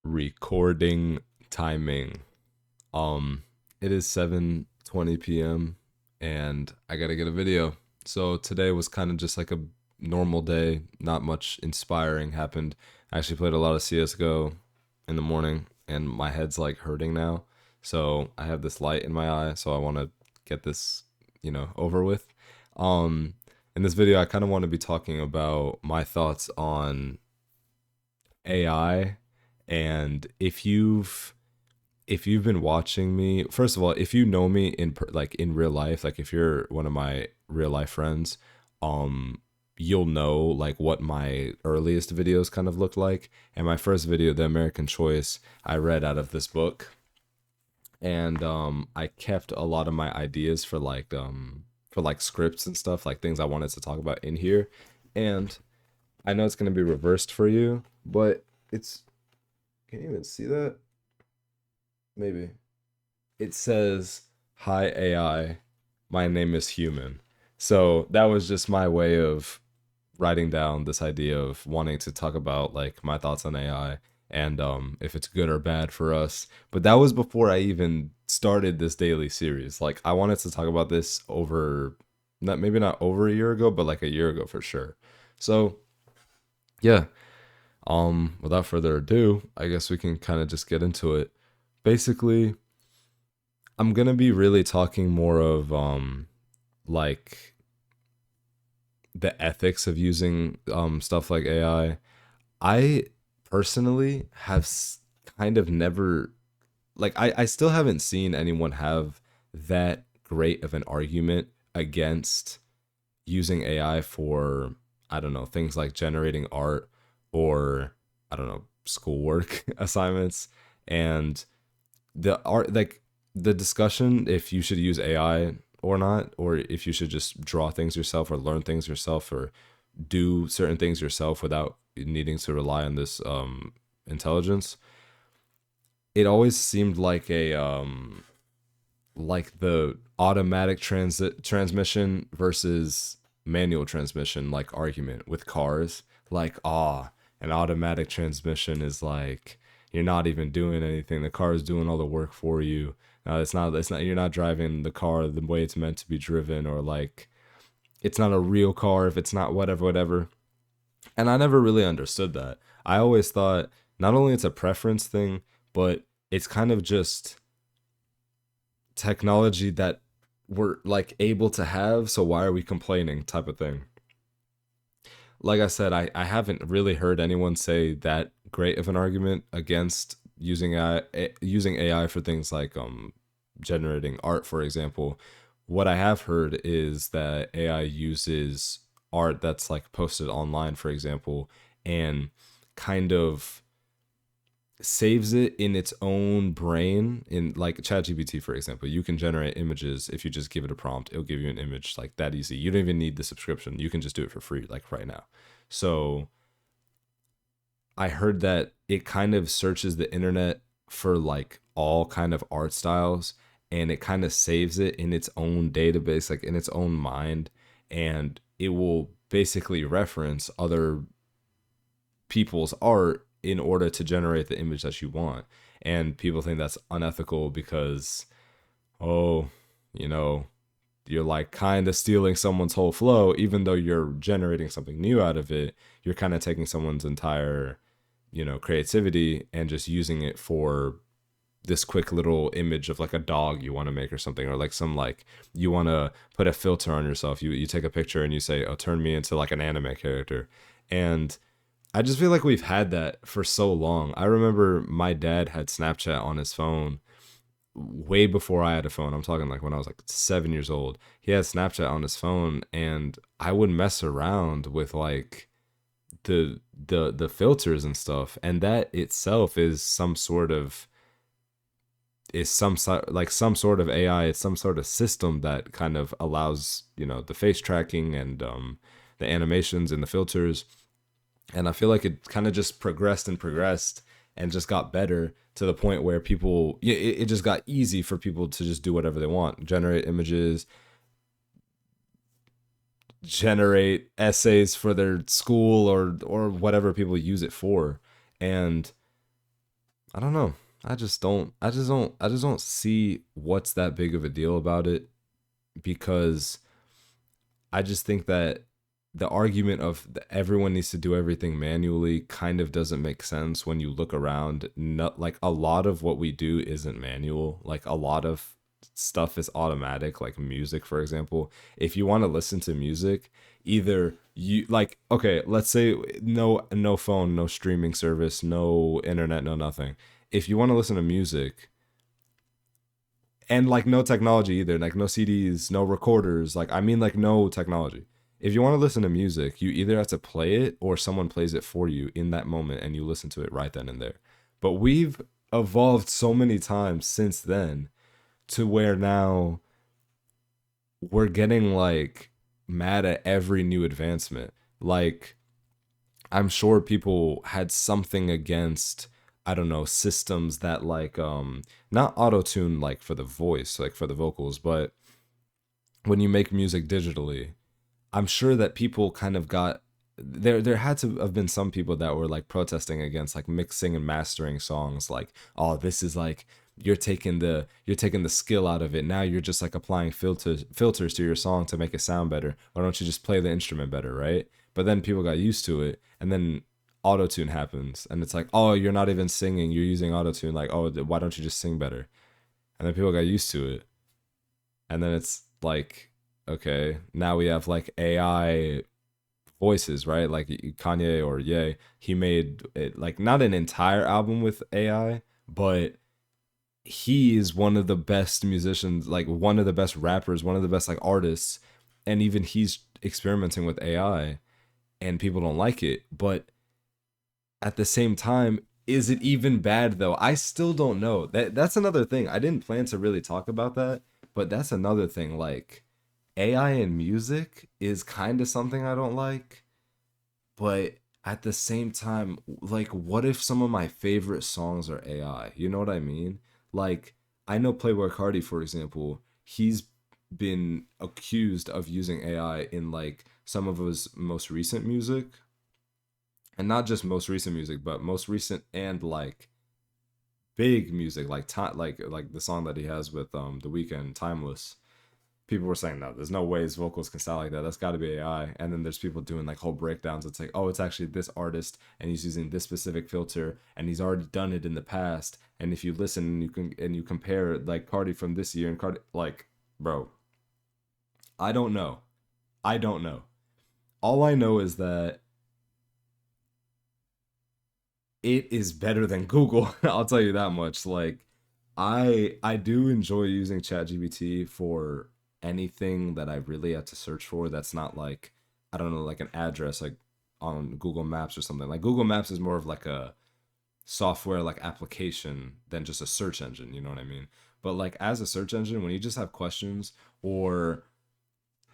Recording timing. Um it is 7:20 p.m. and I got to get a video. So today was kind of just like a normal day, not much inspiring happened. I actually played a lot of CS:GO in the morning and my head's like hurting now. So I have this light in my eye, so I want to get this, over with. Um in this video I kind of want to be talking about my thoughts on AI. And if you've been watching me, first of all, if you know me like in real life, like if you're one of my real life friends, um you'll know like what my earliest videos kind of looked like. And my first video, The American Choice, I read out of this book. And I kept a lot of my ideas for like scripts and stuff, like things I wanted to talk about in here. And I know it's going to be reversed for you, but it's, can you even see that? Maybe. It says, "Hi AI, my name is Human." So that was just my way of writing down this idea of wanting to talk about like my thoughts on AI and if it's good or bad for us. But that was before I even started this daily series. Like I wanted to talk about this over, not maybe not over a year ago, but like a year ago for sure. So yeah, without further ado, I guess we can kind of just get into it. Basically, I'm gonna be really talking more of like the ethics of using stuff like AI. I personally have kind of never, like I still haven't seen anyone have that great of an argument against using AI for, I don't know, things like generating art or, I don't know, schoolwork assignments. And the art, like the discussion if you should use AI or not, or if you should just draw things yourself or learn things yourself or do certain things yourself without needing to rely on this intelligence. It always seemed like the automatic transit transmission versus manual transmission like argument with cars. Like, an automatic transmission is like you're not even doing anything, the car is doing all the work for you. It's not you're not driving the car the way it's meant to be driven, or like it's not a real car if it's not whatever. And I never really understood that. I always thought not only it's a preference thing, but it's kind of just technology that we're like able to have, so why are we complaining type of thing. Like I said, I haven't really heard anyone say that great of an argument against using AI for things like generating art, for example. What I have heard is that AI uses art that's like posted online, for example, and kind of saves it in its own brain. In like ChatGPT, for example, you can generate images if you just give it a prompt. It'll give you an image like that easy. You don't even need the subscription. You can just do it for free, like right now. So I heard that it kind of searches the internet for like all kind of art styles, and it kind of saves it in its own database, like in its own mind, and it will basically reference other people's art in order to generate the image that you want. And people think that's unethical because, oh, you know, you're like kind of stealing someone's whole flow, even though you're generating something new out of it. You're kind of taking someone's entire, creativity and just using it for this quick little image of like a dog you want to make or something, or like some like you want to put a filter on yourself. You take a picture and you say, "Oh, turn me into like an anime character." And I just feel like we've had that for so long. I remember my dad had Snapchat on his phone way before I had a phone. I'm talking like when I was like 7 years old. He had Snapchat on his phone, and I would mess around with like the filters and stuff, and that itself is some sort of AI. It's some sort of system that kind of allows the face tracking and the animations and the filters. And I feel like it kind of just progressed and progressed and just got better to the point where it just got easy for people to just do whatever they want, generate images, generate essays for their school or whatever people use it for. And I don't know. I just don't see what's that big of a deal about it, because I just think that the argument of everyone needs to do everything manually kind of doesn't make sense when you look around. Not like a lot of what we do isn't manual. Like a lot of stuff is automatic, like music, for example. If you want to listen to music, either you like, okay, let's say no phone, no streaming service, no internet, no nothing. If you want to listen to music, and like no technology either, like no CDs, no recorders, like I mean like no technology. If you want to listen to music, you either have to play it or someone plays it for you in that moment and you listen to it right then and there. But we've evolved so many times since then to where now we're getting like mad at every new advancement. Like I'm sure people had something against, I don't know, systems that like not auto tune like for the voice, like for the vocals, but when you make music digitally, I'm sure that people kind of got there had to have been some people that were like protesting against like mixing and mastering songs, like, oh, this is like you're taking the skill out of it. Now you're just like applying filters to your song to make it sound better. Why don't you just play the instrument better, right? But then people got used to it, and then auto tune happens, and it's like, oh, you're not even singing, you're using auto tune. Like, oh, why don't you just sing better? And then people got used to it, and then it's like, okay, now we have like AI voices, right? Like Kanye or Ye, he made it like not an entire album with AI, but he is one of the best musicians, like one of the best rappers, one of the best like artists, and even he's experimenting with AI, and people don't like it. But at the same time, is it even bad though? I still don't know. That's another thing. I didn't plan to really talk about that, but that's another thing. Like AI in music is kind of something I don't like, but at the same time, like what if some of my favorite songs are AI? You know what I mean? Like I know Playboy Cardi, for example, he's been accused of using AI in like some of his most recent music, and not just most recent music, but most recent and like big music, like like the song that he has with The Weeknd, Timeless. People were saying, no, there's no way his vocals can sound like that. That's got to be AI. And then there's people doing like whole breakdowns. It's like, oh, it's actually this artist, and he's using this specific filter, and he's already done it in the past. And if you listen and you compare like Cardi from this year and Cardi, like, bro, I don't know. I don't know. All I know is that it is better than Google. I'll tell you that much. Like I do enjoy using ChatGPT for anything that I really have to search for that's not like, I don't know, like an address like on Google Maps or something. Like Google Maps is more of like a software like application than just a search engine, you know what I mean? But like as a search engine, when you just have questions, or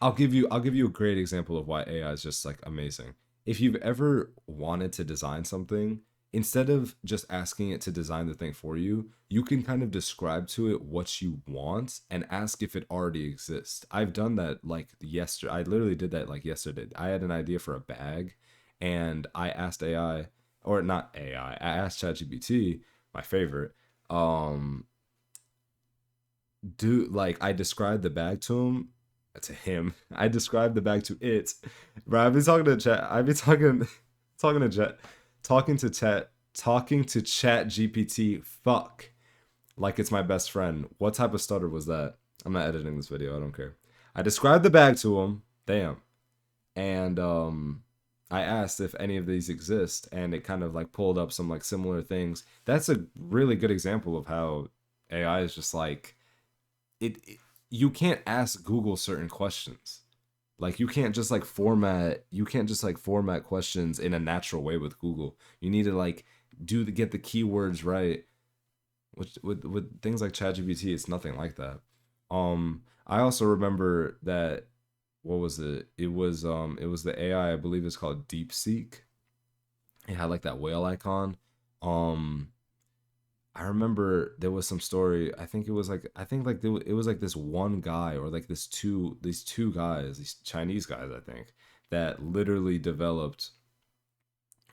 I'll give you a great example of why AI is just like amazing. If you've ever wanted to design something, instead of just asking it to design the thing for you, you can kind of describe to it what you want and ask if it already exists. I've done that like yesterday. I literally did that like yesterday. I had an idea for a bag, and I asked AI, or not AI, I asked ChatGPT, my favorite, um do like I described the bag to him. I described the bag to it. Bro, I've been talking to chat. I've been talking talking to chat talking to chat GPT, fuck, like it's my best friend. What type of stutter was that? I'm not editing this video, I don't care. I described the bag to him. Damn. And I asked if any of these exist, and it kind of like pulled up some like similar things. That's a really good example of how AI is just like it you can't ask Google certain questions. Like you can't just like format questions in a natural way with Google. You need to like get the keywords right. Which with things like ChatGPT, it's nothing like that. I also remember that, what was it? It was the AI, I believe it's called DeepSeek. It had like that whale icon. Um I remember there was some story. I think like it was like this one guy, or like these two guys, these Chinese guys, I think, that literally developed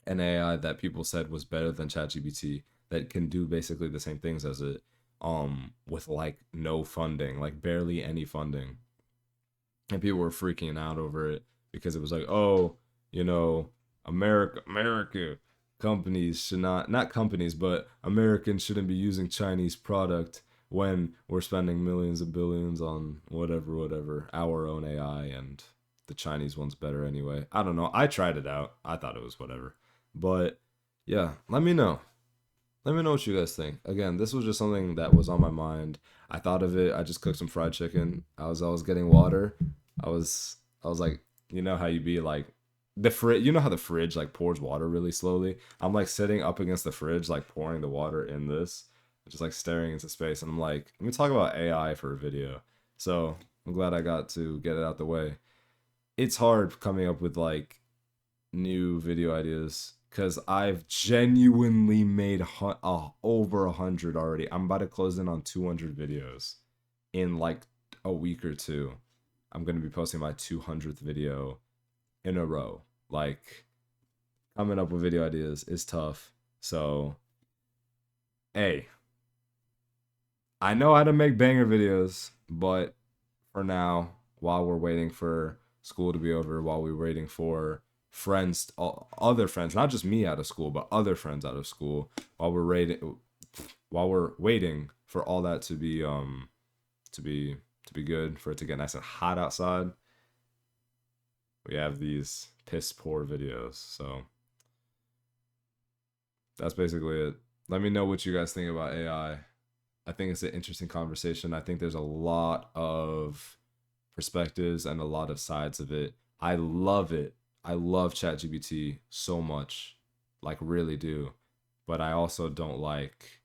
an AI that people said was better than ChatGPT. that can do basically the same things as it, with like no funding, like barely any funding. And people were freaking out over it because it was like, oh, you know, America companies should not companies, but Americans shouldn't be using Chinese product when we're spending millions of billions on whatever, our own AI, and the Chinese one's better anyway. I don't know. I tried it out. I thought it was whatever. But yeah, let me know. Let me know what you guys think. Again, this was just something that was on my mind. I thought of it. I just cooked some fried chicken. I was getting water. I was like, you know how you be like the fridge. You know how the fridge like pours water really slowly. I'm like sitting up against the fridge, like pouring the water in this, just like staring into space. And I'm like, let me talk about AI for a video. So I'm glad I got to get it out the way. It's hard coming up with like new video ideas because I've genuinely made over 100 already. I'm about to close in on 200 videos in like a week or two. I'm going to be posting my 200th video in a row. Like, coming up with video ideas is tough. So, hey, I know how to make banger videos, but for now, while we're waiting for school to be over, while we're waiting for friends, other friends, not just me out of school, but other friends out of school, while we're waiting for all that to be to be good, for it to get nice and hot outside, we have these piss poor videos. So that's basically it. Let me know what you guys think about AI. I think it's an interesting conversation. I think there's a lot of perspectives and a lot of sides of it. I love it. I love ChatGPT so much, like really do. But I also don't like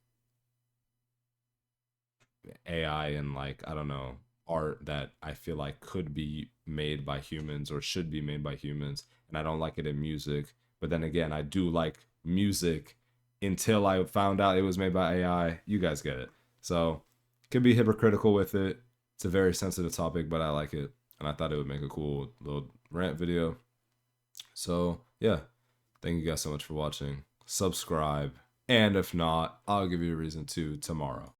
AI and like, I don't know, art that I feel like could be made by humans or should be made by humans. And I don't like it in music. But then again, I do like music until I found out it was made by AI. You guys get it. So, could be hypocritical with it. It's a very sensitive topic, but I like it. And I thought it would make a cool little rant video. So, yeah. Thank you guys so much for watching. Subscribe. And if not, I'll give you a reason to tomorrow.